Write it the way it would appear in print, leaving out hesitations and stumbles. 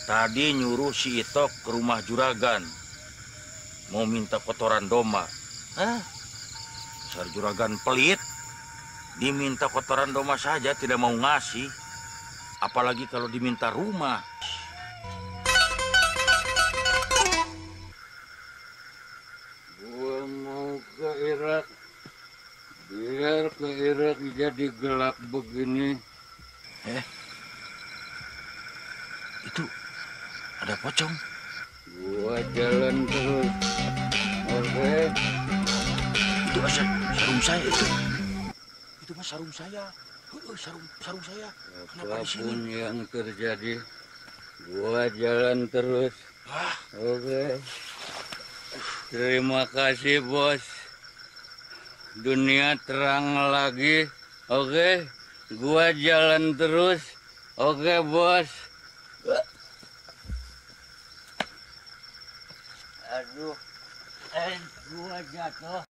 Tadi nyuruh si Itok ke rumah juragan. Mau minta kotoran domba. Hah? Besar juragan pelit. Diminta kotoran domba saja tidak mau ngasih. Apalagi kalau diminta rumah. Gua mau ke Irak. Biar ke Irak jadi gelap begini. Itu ada pocong. Gua jalan terus. Oke. Itu sarung saya itu. Itu mah sarung saya. Sarung saya. Kenapa di sini? Apapun yang terjadi, gua jalan terus. Oke. Terima kasih, bos. Dunia terang lagi. Oke. Gua jalan terus. Oke, bos. Aduh. Gua jatuh.